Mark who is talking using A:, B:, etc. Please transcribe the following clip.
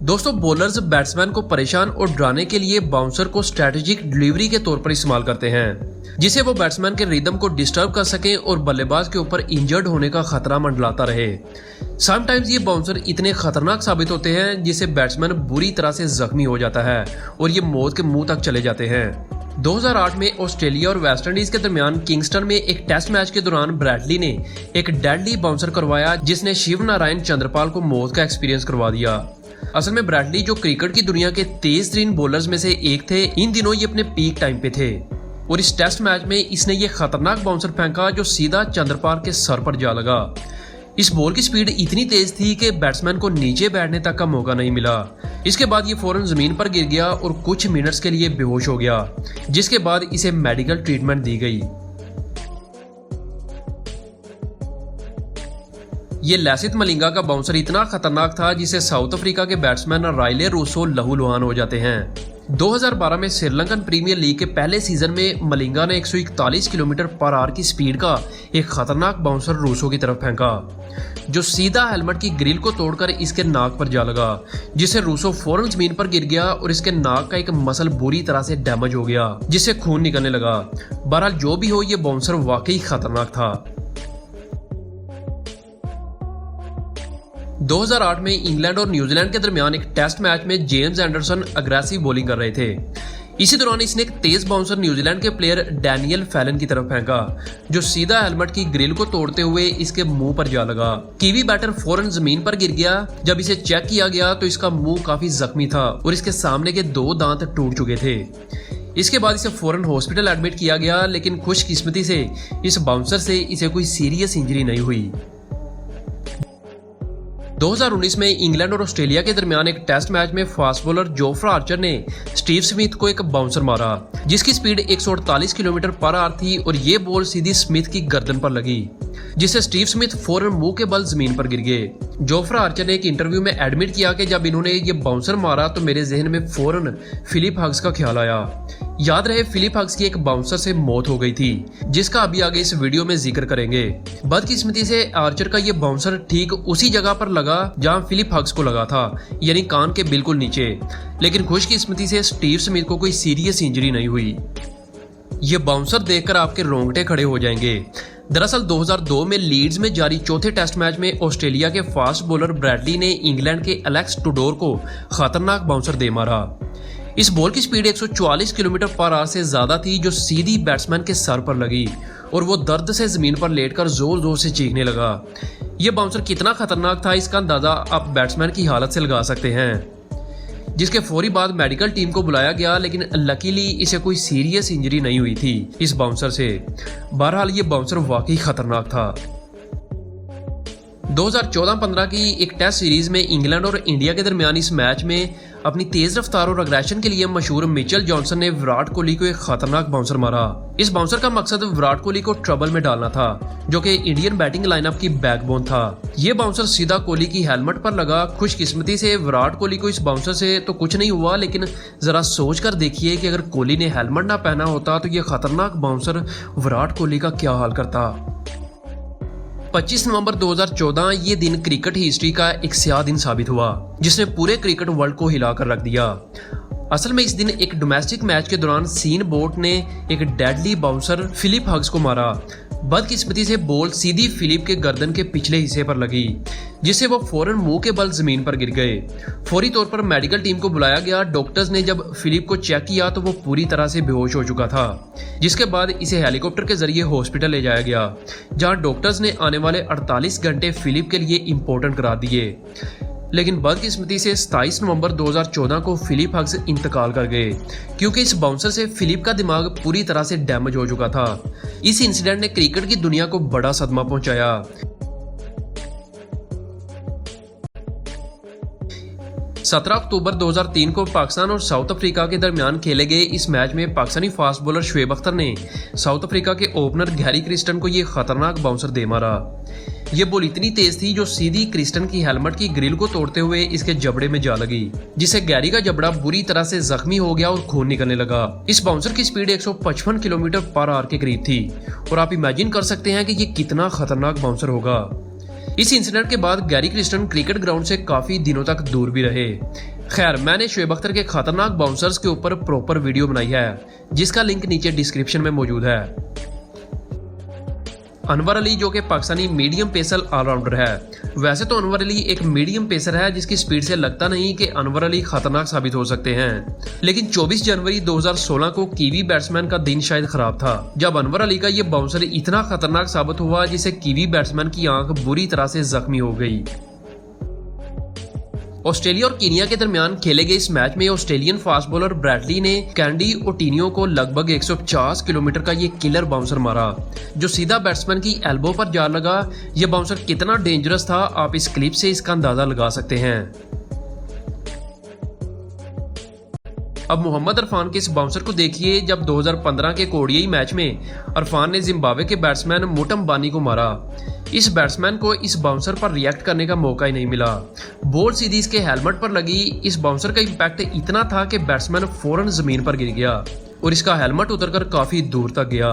A: दोस्तों, bowlers batsman को परेशान और डराने के लिए बाउंसर को स्ट्रेटेजिक डिलीवरी के तौर पर इस्तेमाल करते हैं, जिससे वो बैट्समैन के रिदम को डिस्टर्ब कर सकें और बल्लेबाज के ऊपर इंजर्ड होने का खतरा मंडलाता रहे। समटाइम्स ये बाउंसर इतने खतरनाक साबित होते हैं जिससे बैट्समैन बुरी तरह से जख्मी हो जाता है और ये मौत के मुंह तक चले जाते हैं। 2008 में ऑस्ट्रेलिया और वेस्ट इंडीज के दरमियान किंगस्टन में एक टेस्ट मैच के दौरान ब्रैडली ने एक डेडली बाउंसर करवाया जिसने शिव नारायण चंद्रपाल को मौत का एक्सपीरियंस करवा दिया। असल में ब्रैडली, जो क्रिकेट की दुनिया के तेज तरीन बॉलर्स में से एक थे, इन दिनों ये अपने पीक टाइम पे थे और इस टेस्ट मैच में इसने ये खतरनाक बाउंसर फेंका जो सीधा चंद्रपाल के सर पर जा लगा। इस बॉल की स्पीड इतनी तेज थी कि बैट्समैन को नीचे बैठने तक का मौका नहीं मिला। इसके बाद ये फौरन जमीन पर गिर गया और कुछ मिनट्स के लिए बेहोश हो गया, जिसके बाद इसे मेडिकल ट्रीटमेंट दी गई। ये लैसिथ मलिंगा का बाउंसर इतना खतरनाक था जिसे साउथ अफ्रीका के बैट्समैन राइले रूसो लहूलुहान हो जाते हैं। 2012 में श्रीलंकन प्रीमियर लीग के पहले सीजन में मलिंगा ने 141 किलोमीटर पर आवर की स्पीड का एक खतरनाक बाउंसर रूसो की तरफ फेंका, जो सीधा हेलमेट की ग्रिल को तोड़कर इसके नाक पर जा लगा, जिससे रूसो फौरन जमीन पर गिर गया और इसके नाक का एक मसल बुरी तरह से डैमेज हो गया, जिससे खून निकलने लगा। बहरहाल जो भी हो, ये बाउंसर वाकई खतरनाक था। 2008 में इंग्लैंड और न्यूजीलैंड के दरमियान एक टेस्ट मैच में जेम्स एंडरसन अग्रेसिव बॉलिंग कर रहे थे। इसी दौरान इसने एक तेज बाउंसर न्यूजीलैंड के प्लेयर डैनियल फैलन की तरफ फेंका, जो सीधा हेलमेट की ग्रिल को तोड़ते हुए इसके मुंह पर जा लगा। कीवी बैटर फौरन जमीन पर गिर गया। जब इसे चेक किया गया तो इसका मुंह काफी जख्मी था और इसके सामने के 2 दांत टूट चुके थे। इसके बाद इसे फौरन हॉस्पिटल एडमिट किया गया, लेकिन खुशकिस्मती से इस बाउंसर से इसे कोई सीरियस इंजरी नहीं हुई। 2019 में इंग्लैंड और ऑस्ट्रेलिया के दरमियान एक टेस्ट मैच में फास्ट बॉलर जोफ्रा आर्चर ने स्टीव स्मिथ को एक बाउंसर मारा जिसकी स्पीड 148 किलोमीटर पर आवर थी और ये बॉल सीधी स्मिथ की गर्दन पर लगी, जिससे स्टीव स्मिथ फौरन मुंह के बल जमीन पर गिर गए। जोफ्रा आर्चर ने एक इंटरव्यू में एडमिट किया कि जब इन्होंने ये बाउंसर मारा तो मेरे जहन में फौरन फिलिप हग्स का ख्याल आया। याद रहे, फिलिप हग्स की एक बाउंसर से मौत हो गई थी, जिसका अभी आगे इस वीडियो में जिक्र करेंगे। बदकिस्मती से आर्चर का ये बाउंसर ठीक उसी जगह पर लगा जहां फिलिप हग्स को लगा था, यानी कान के बिल्कुल नीचे। लेकिन खुशकिस्मती से स्टीव स्मिथ को कोई सीरियस इंजरी नहीं हुई। ये बाउंसर देखकर आपके रोंगटे खड़े हो जाएंगे। दरअसल 2002 में लीड्स में जारी चौथे टेस्ट मैच में ऑस्ट्रेलिया के फास्ट बॉलर ब्रैडली ने इंग्लैंड के एलेक्स टुडोर को खतरनाक बाउंसर दे मारा। इस बॉल की स्पीड 144 किलोमीटर पर आवर से ज्यादा थी, जो सीधी बैट्समैन के सर पर लगी और वो दर्द से जमीन पर लेटकर जोर जोर से चीखने लगा। यह बाउंसर कितना खतरनाक था इसका अंदाजा आप बैट्समैन की हालत से लगा सकते हैं, जिसके फौरी बाद मेडिकल टीम को बुलाया गया, लेकिन लकीली इसे कोई सीरियस इंजरी नहीं हुई थी इस बाउंसर से। बहरहाल ये बाउंसर वाकई खतरनाक था। 2014-15 की एक टेस्ट सीरीज में इंग्लैंड और इंडिया के दरमियान इस मैच में अपनी तेज रफ्तार और अग्रेशन के लिए मशहूर मिचेल जॉनसन ने विराट कोहली को एक खतरनाक बाउंसर मारा। इस बाउंसर का मकसद विराट कोहली को ट्रबल में डालना था, जो कि इंडियन बैटिंग लाइनअप की बैकबोन था। ये बाउंसर सीधा कोहली की हेलमेट पर लगा। खुशकिस्मती से विराट कोहली को इस बाउंसर से तो कुछ नहीं हुआ, लेकिन जरा सोच कर देखिए कि अगर कोहली ने हेलमेट ना पहना होता तो ये खतरनाक बाउंसर विराट कोहली का क्या हाल करता। 25 नवंबर 2014 ये दिन क्रिकेट हिस्ट्री का एक स्याह दिन साबित हुआ, जिसने पूरे क्रिकेट वर्ल्ड को हिलाकर रख दिया। असल में इस दिन एक डोमेस्टिक मैच के दौरान सीन बोट ने एक डेडली बाउंसर फिलिप हग्स को मारा। बदकिस्मती से बॉल सीधी फिलिप के गर्दन के पिछले हिस्से पर लगी, जिससे वो फौरन मुंह के बल जमीन पर गिर गए। फौरी तौर पर मेडिकल टीम को बुलाया गया। डॉक्टर्स ने जब फिलिप को चेक किया तो वो पूरी तरह से बेहोश हो चुका था, जिसके बाद इसे हेलीकॉप्टर के जरिए हॉस्पिटल ले जाया गया, जहां डॉक्टर्स ने आने वाले 48 घंटे फिलिप के लिए इंपॉर्टेंट करार दिए। लेकिन बदकिस्मती से 27 नवंबर 2014 को फिलिप हग्स इंतकाल कर गए, क्योंकि इस बाउंसर से फिलिप का दिमाग पूरी तरह से डैमेज हो चुका था। इस इंसिडेंट ने क्रिकेट की दुनिया को बड़ा सदमा पहुंचाया। 17 अक्टूबर 2003 को पाकिस्तान और साउथ अफ्रीका के दरमियान खेले गए इस मैच में पाकिस्तानी फास्ट बॉलर शुएब अख्तर ने साउथ अफ्रीका के ओपनर गैरी क्रिस्टन को यह खतरनाक बाउंसर दे मारा। ये बॉल इतनी तेज थी जो सीधी क्रिस्टन की हेलमेट की ग्रिल को तोड़ते हुए इसके जबड़े में जा लगी, जिससे गैरी का जबड़ा बुरी तरह से जख्मी हो गया और खून निकलने लगा। इस बाउंसर की स्पीड 155 किलोमीटर पर आवर के करीब थी और आप इमेजिन कर सकते हैं कि ये कितना खतरनाक बाउंसर होगा। इस इंसिडेंट के बाद गैरी क्रिस्टन क्रिकेट ग्राउंड से काफी दिनों तक दूर भी रहे। खैर, मैंने शोएब अख्तर के खतरनाक बाउंसर्स के ऊपर प्रॉपर वीडियो बनाई है, जिसका लिंक नीचे डिस्क्रिप्शन में मौजूद है। अनवर अली, जो कि पाकिस्तानी मीडियम पेसर ऑलराउंडर है। वैसे तो अनवर अली एक मीडियम पेसर है जिसकी स्पीड से लगता नहीं कि अनवर अली खतरनाक साबित हो सकते हैं, लेकिन 24 जनवरी 2016 को कीवी बैट्समैन का दिन शायद खराब था, जब अनवर अली का ये बाउंसर इतना खतरनाक साबित हुआ जिससे कीवी बैट्समैन की आंख बुरी तरह से जख्मी हो गई। ऑस्ट्रेलिया और कीनिया के दरमियान खेले गए इस मैच में ऑस्ट्रेलियन फास्ट बॉलर ब्रैडली ने कैंडी ओटिनियो को लगभग 150 किलोमीटर का ये किलर बाउंसर मारा, जो सीधा बैट्समैन की एल्बो पर जा लगा। ये बाउंसर कितना डेंजरस था, आप इस क्लिप से इसका अंदाजा लगा सकते हैं। अब मोहम्मद इरफान के इस बाउंसर को देखिए, जब 2015 के ओडीआई मैच में इरफान ने जिम्बाब्वे के बैट्समैन मोटम बानी को मारा। इस बैट्समैन को इस बाउंसर पर रिएक्ट करने का मौका ही नहीं मिला। बॉल सीधी इसके हेलमेट पर लगी। इस बाउंसर का इम्पैक्ट इतना था कि बैट्समैन फौरन जमीन पर गिर गया और इसका हेलमेट उतरकर काफी दूर तक गया।